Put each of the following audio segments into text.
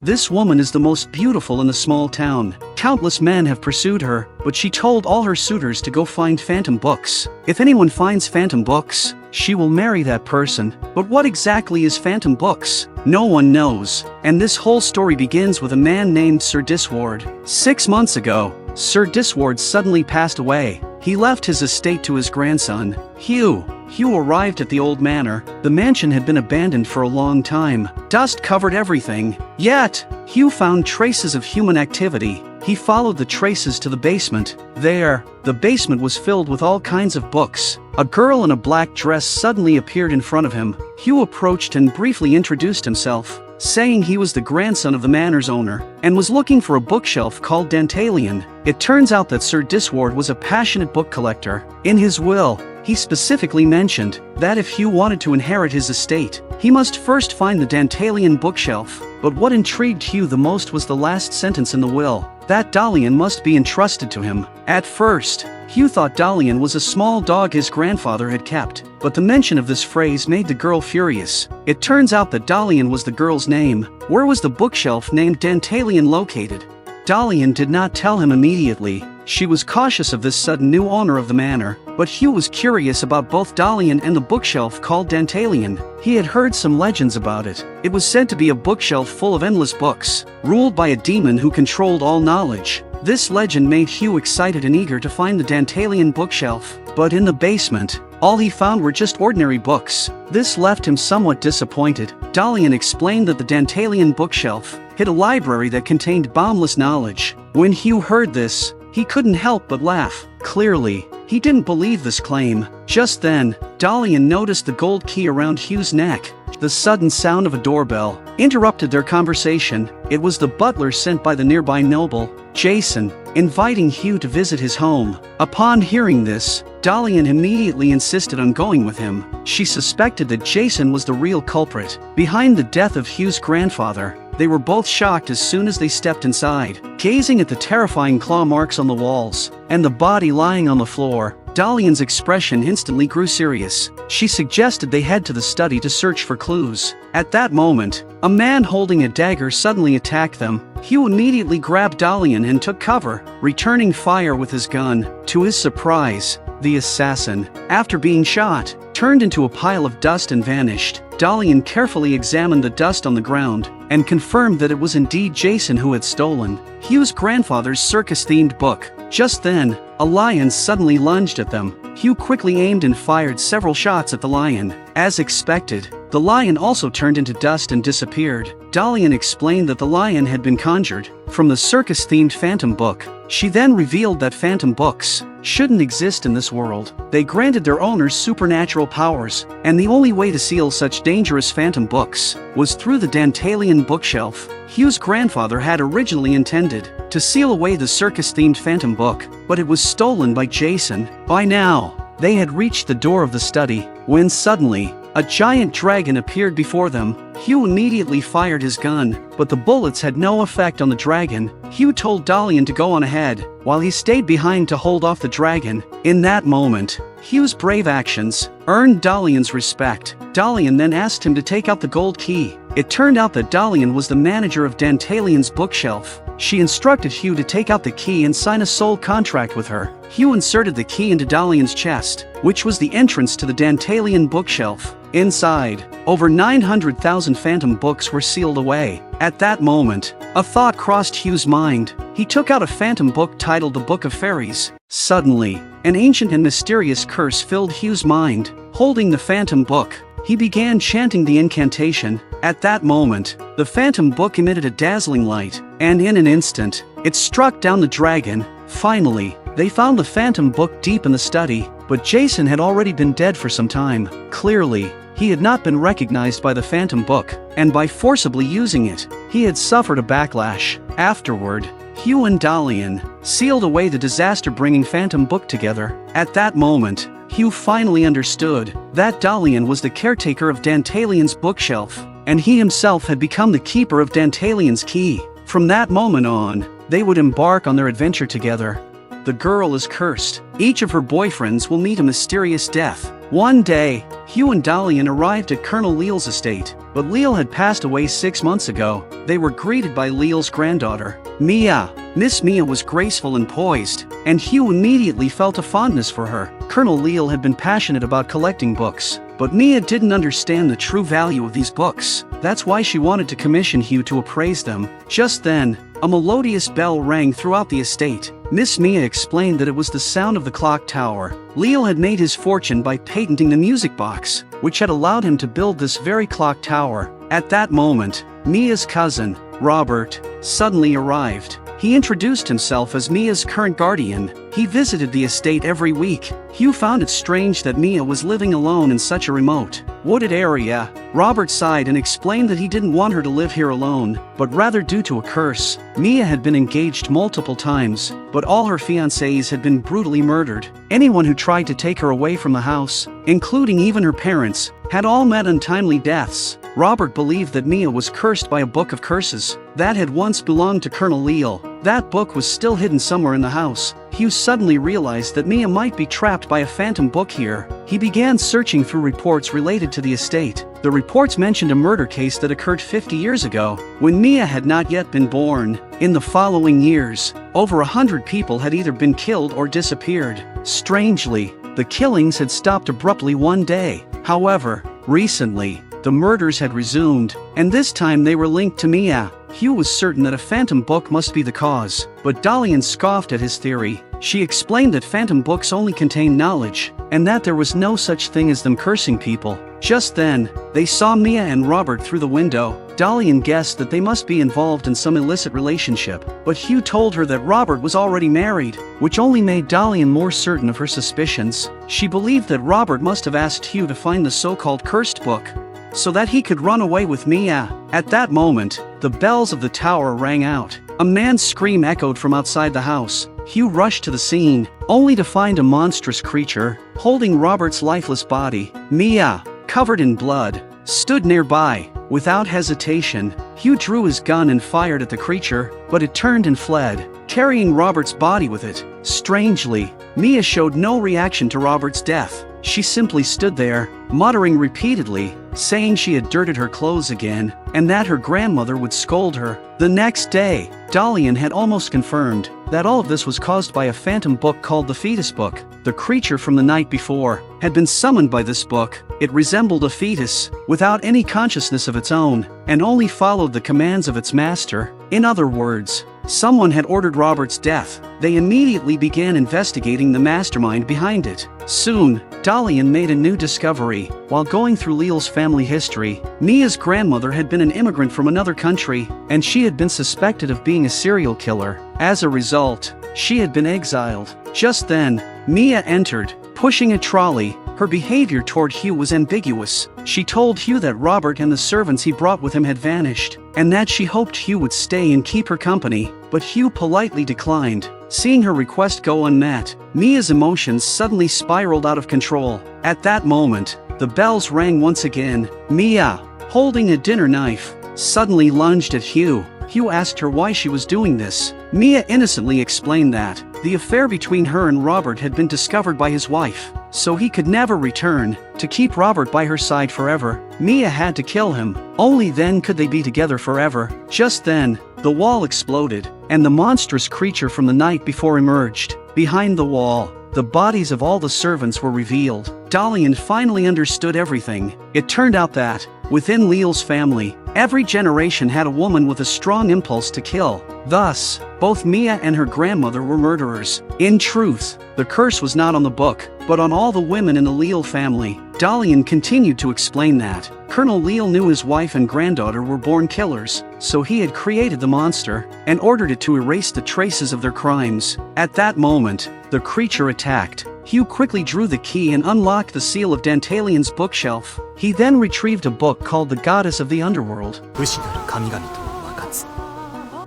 This woman is the most beautiful in the small town. Countless men have pursued her, but she told all her suitors to go find phantom books. If anyone finds phantom books, she will marry that person. But what exactly is phantom books? No one knows. And this whole story begins with a man named Sir Disward. 6 months ago, Sir Disward suddenly passed away. He left his estate to his grandson, Hugh. Hugh arrived at the old manor. The mansion had been abandoned for a long time. Dust covered everything. Yet, Hugh found traces of human activity. He followed the traces to the basement. There, the basement was filled with all kinds of books. A girl in a black dress suddenly appeared in front of him. Hugh approached and briefly introduced himself, saying he was the grandson of the manor's owner, and was looking for a bookshelf called Dantalian. It turns out that Sir Disward was a passionate book collector. In his will, he specifically mentioned that if Hugh wanted to inherit his estate, he must first find the Dantalian bookshelf. But what intrigued Hugh the most was the last sentence in the will, that Dalian must be entrusted to him. At first, Hugh thought Dalian was a small dog his grandfather had kept, but the mention of this phrase made the girl furious. It turns out that Dalian was the girl's name. Where was the bookshelf named Dantalian located? Dalian did not tell him immediately. She was cautious of this sudden new owner of the manor, but Hugh was curious about both Dalian and the bookshelf called Dantalian. He had heard some legends about it. It was said to be a bookshelf full of endless books, ruled by a demon who controlled all knowledge. This legend made Hugh excited and eager to find the Dantalian bookshelf, but in the basement, all he found were just ordinary books. This left him somewhat disappointed. Dalian explained that the Dantalian bookshelf hid a library that contained boundless knowledge. When Hugh heard this, he couldn't help but laugh. Clearly, he didn't believe this claim. Just then, Dalian noticed the gold key around Hugh's neck. The sudden sound of a doorbell interrupted their conversation. It was the butler sent by the nearby noble, Jason, inviting Hugh to visit his home. Upon hearing this, Dalian immediately insisted on going with him. She suspected that Jason was the real culprit behind the death of Hugh's grandfather. They were both shocked as soon as they stepped inside. Gazing at the terrifying claw marks on the walls and the body lying on the floor, Dalian's expression instantly grew serious. She suggested they head to the study to search for clues. At that moment, a man holding a dagger suddenly attacked them. Hugh immediately grabbed Dalian and took cover, returning fire with his gun. To his surprise, the assassin, after being shot, turned into a pile of dust and vanished. Dalian carefully examined the dust on the ground and confirmed that it was indeed Jason who had stolen Hugh's grandfather's circus-themed book. Just then, a lion suddenly lunged at them. Hugh quickly aimed and fired several shots at the lion. As expected, the lion also turned into dust and disappeared. Dalian explained that the lion had been conjured from the circus-themed phantom book. She then revealed that phantom books shouldn't exist in this world. They granted their owners supernatural powers, and the only way to seal such dangerous phantom books was through the Dantalian bookshelf. Hugh's grandfather had originally intended to seal away the circus-themed phantom book, but it was stolen by Jason. By now, they had reached the door of the study, when suddenly, a giant dragon appeared before them. Hugh immediately fired his gun, but the bullets had no effect on the dragon. Hugh told Dalian to go on ahead, while he stayed behind to hold off the dragon. In that moment, Hugh's brave actions earned Dalian's respect. Dalian then asked him to take out the gold key. It turned out that Dalian was the manager of Dantalian's bookshelf. She instructed Hugh to take out the key and sign a soul contract with her. Hugh inserted the key into Dalian's chest, which was the entrance to the Dantalian bookshelf. Inside, over 900,000 phantom books were sealed away. At that moment, a thought crossed Hugh's mind. He took out a phantom book titled The Book of Fairies. Suddenly, an ancient and mysterious curse filled Hugh's mind. Holding the phantom book, he began chanting the incantation. At that moment, the phantom book emitted a dazzling light, and in an instant, it struck down the dragon. Finally, they found the phantom book deep in the study, but Jason had already been dead for some time. Clearly, he had not been recognized by the phantom book, and by forcibly using it, he had suffered a backlash. Afterward, Hugh and Dalian sealed away the disaster-bringing phantom book together. At that moment, Hugh finally understood that Dalian was the caretaker of Dantalian's bookshelf, and he himself had become the keeper of Dantalian's key. From that moment on, they would embark on their adventure together. The girl is cursed. Each of her boyfriends will meet a mysterious death. One day, Hugh and Dalian arrived at Colonel Leal's estate, but Leal had passed away 6 months ago. They were greeted by Leal's granddaughter, Mia. Miss Mia was graceful and poised, and Hugh immediately felt a fondness for her. Colonel Leal had been passionate about collecting books, but Mia didn't understand the true value of these books. That's why she wanted to commission Hugh to appraise them. Just then, a melodious bell rang throughout the estate. Miss Mia explained that it was the sound of the clock tower. Leal had made his fortune by patenting the music box, which had allowed him to build this very clock tower. At that moment, Mia's cousin, Robert, suddenly arrived. He introduced himself as Mia's current guardian. He visited the estate every week. Hugh found it strange that Mia was living alone in such a remote, wooded area. Robert sighed and explained that he didn't want her to live here alone, but rather due to a curse. Mia had been engaged multiple times, but all her fiancés had been brutally murdered. Anyone who tried to take her away from the house, including even her parents, had all met untimely deaths. Robert believed that Mia was cursed by a book of curses that had once belonged to Colonel Leal. That book was still hidden somewhere in the house. Hugh suddenly realized that Mia might be trapped by a phantom book here. He began searching through reports related to the estate. The reports mentioned a murder case that occurred 50 years ago, when Mia had not yet been born. In the following years, over 100 people had either been killed or disappeared. Strangely, the killings had stopped abruptly one day. However, recently, the murders had resumed, and this time they were linked to Mia. Hugh was certain that a phantom book must be the cause, but Dalian scoffed at his theory. She explained that phantom books only contain knowledge, and that there was no such thing as them cursing people. Just then, they saw Mia and Robert through the window. Dalian guessed that they must be involved in some illicit relationship, but Hugh told her that Robert was already married, which only made Dalian more certain of her suspicions. She believed that Robert must have asked Hugh to find the so-called cursed book, so that he could run away with Mia. At that moment, the bells of the tower rang out. A man's scream echoed from outside the house. Hugh rushed to the scene, only to find a monstrous creature, holding Robert's lifeless body. Mia, covered in blood, stood nearby. Without hesitation, Hugh drew his gun and fired at the creature, but it turned and fled, carrying Robert's body with it. Strangely, Mia showed no reaction to Robert's death. She simply stood there, muttering repeatedly, saying she had dirted her clothes again, and that her grandmother would scold her. The next day, Dalian had almost confirmed that all of this was caused by a phantom book called the Fetus Book. The creature from the night before had been summoned by this book. It resembled a fetus, without any consciousness of its own, and only followed the commands of its master. In other words, someone had ordered Robert's death. They immediately began investigating the mastermind behind it. Soon, Dalian made a new discovery. While going through Leal's family history, Mia's grandmother had been an immigrant from another country, and she had been suspected of being a serial killer. As a result, she had been exiled. Just then, Mia entered, pushing a trolley. Her behavior toward Hugh was ambiguous. She told Hugh that Robert and the servants he brought with him had vanished, and that she hoped Hugh would stay and keep her company, but Hugh politely declined. Seeing her request go unmet, Mia's emotions suddenly spiraled out of control. At that moment, the bells rang once again. Mia, holding a dinner knife, suddenly lunged at Hugh. Hugh asked her why she was doing this. Mia innocently explained that the affair between her and Robert had been discovered by his wife, so he could never return. To keep Robert by her side forever, Mia had to kill him. Only then could they be together forever. Just then, the wall exploded, and the monstrous creature from the night before emerged. Behind the wall, the bodies of all the servants were revealed. Dalian finally understood everything. It turned out that, within Leal's family, every generation had a woman with a strong impulse to kill. Thus, both Mia and her grandmother were murderers. In truth, the curse was not on the book, but on all the women in the Leal family. Dalian continued to explain that Colonel Leal knew his wife and granddaughter were born killers, so he had created the monster and ordered it to erase the traces of their crimes. At that moment, the creature attacked. Hugh quickly drew the key and unlocked the seal of Dantalian's bookshelf. He then retrieved a book called The Goddess of the Underworld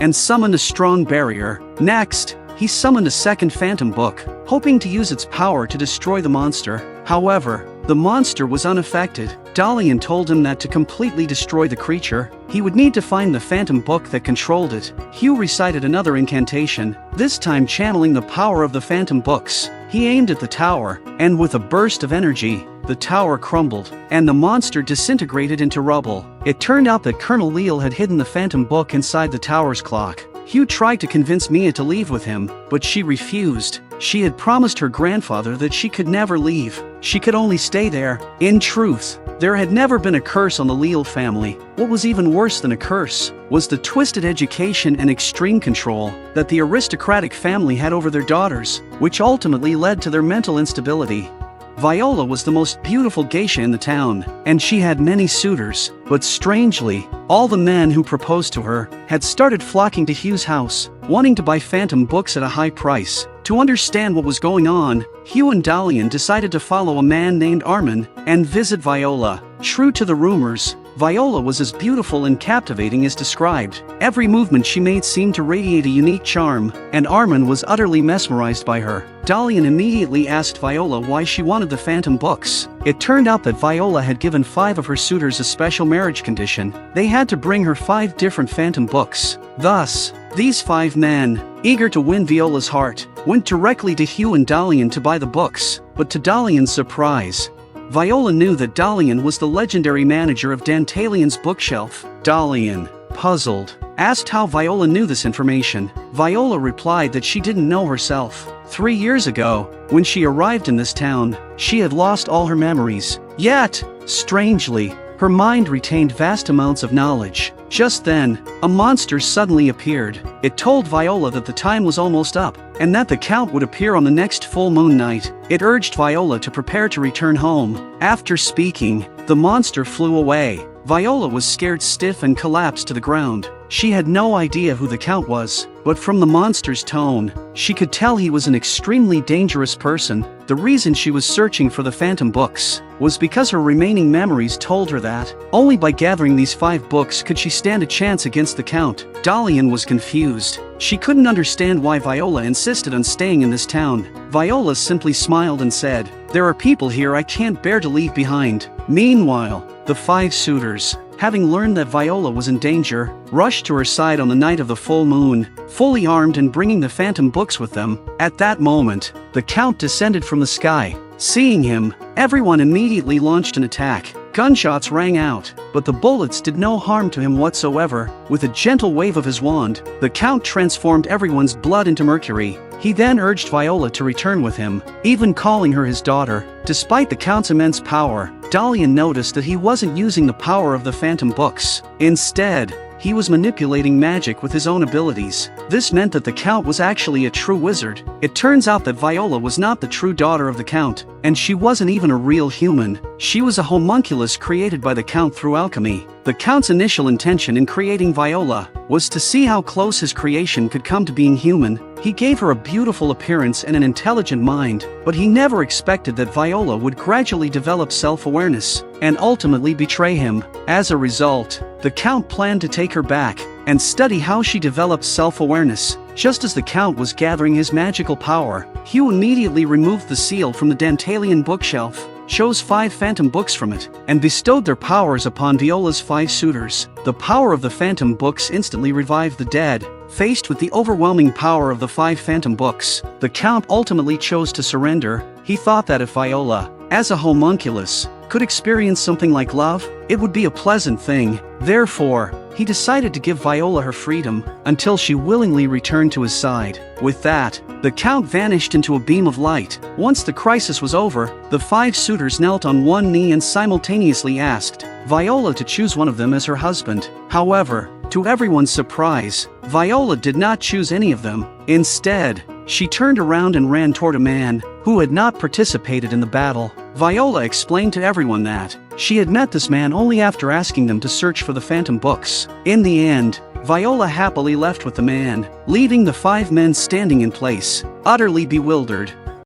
and summoned a strong barrier. Next, he summoned a second phantom book, hoping to use its power to destroy the monster. However, the monster was unaffected. Dalian told him that to completely destroy the creature, he would need to find the phantom book that controlled it. Hugh recited another incantation, this time channeling the power of the phantom books. He aimed at the tower, and with a burst of energy, the tower crumbled, and the monster disintegrated into rubble. It turned out that Colonel Leal had hidden the phantom book inside the tower's clock. Hugh tried to convince Mia to leave with him, but she refused. She had promised her grandfather that she could never leave. She could only stay there. In truth, there had never been a curse on the Leal family. What was even worse than a curse was the twisted education and extreme control that the aristocratic family had over their daughters, which ultimately led to their mental instability. Viola was the most beautiful geisha in the town, and she had many suitors, but strangely, all the men who proposed to her had started flocking to Hugh's house, wanting to buy phantom books at a high price. To understand what was going on, Hugh and Dalian decided to follow a man named Armin and visit Viola. True to the rumors, Viola was as beautiful and captivating as described. Every movement she made seemed to radiate a unique charm, and Armin was utterly mesmerized by her. Dalian immediately asked Viola why she wanted the phantom books. It turned out that Viola had given 5 of her suitors a special marriage condition. They had to bring her 5 different phantom books. Thus, these 5 men, eager to win Viola's heart, went directly to Hugh and Dalian to buy the books, but to Dalian's surprise, Viola knew that Dalian was the legendary manager of Dantalian's bookshelf. Dalian, puzzled, asked how Viola knew this information. Viola replied that she didn't know herself. 3 years ago, when she arrived in this town, she had lost all her memories. Yet, strangely, her mind retained vast amounts of knowledge. Just then, a monster suddenly appeared. It told Viola that the time was almost up, and that the Count would appear on the next full moon night. It urged Viola to prepare to return home. After speaking, the monster flew away. Viola was scared stiff and collapsed to the ground. She had no idea who the Count was, but from the monster's tone, she could tell he was an extremely dangerous person. The reason she was searching for the phantom books was because her remaining memories told her that only by gathering these 5 books could she stand a chance against the Count. Dalian was confused. She couldn't understand why Viola insisted on staying in this town. Viola simply smiled and said, "There are people here I can't bear to leave behind." Meanwhile, the 5 suitors, having learned that Viola was in danger, rushed to her side on the night of the full moon, fully armed and bringing the phantom books with them. At that moment, the Count descended from the sky. Seeing him, everyone immediately launched an attack. Gunshots rang out, but the bullets did no harm to him whatsoever. With a gentle wave of his wand, the Count transformed everyone's blood into mercury. He then urged Viola to return with him, even calling her his daughter. Despite the Count's immense power, Dalian noticed that he wasn't using the power of the phantom books. Instead, he was manipulating magic with his own abilities. This meant that the Count was actually a true wizard. It turns out that Viola was not the true daughter of the Count, and she wasn't even a real human. She was a homunculus created by the Count through alchemy. The Count's initial intention in creating Viola was to see how close his creation could come to being human. He gave her a beautiful appearance and an intelligent mind, but he never expected that Viola would gradually develop self-awareness and ultimately betray him. As a result, the Count planned to take her back and study how she develops self-awareness. Just as the Count was gathering his magical power, Hugh immediately removed the seal from the Dantalian bookshelf, chose 5 phantom books from it, and bestowed their powers upon Viola's 5 suitors. The power of the phantom books instantly revived the dead. Faced with the overwhelming power of the 5 phantom books, the Count ultimately chose to surrender. He thought that if Viola, as a homunculus, could experience something like love, it would be a pleasant thing. Therefore, he decided to give Viola her freedom until she willingly returned to his side. With that, the Count vanished into a beam of light. Once the crisis was over, the 5 suitors knelt on one knee and simultaneously asked Viola to choose one of them as her husband. However, to everyone's surprise, Viola did not choose any of them. Instead, she turned around and ran toward a man who had not participated in the battle. Viola explained to everyone that she had met this man only after asking them to search for the phantom books. In the end, Viola happily left with the man, leaving the 5 men standing in place, utterly bewildered.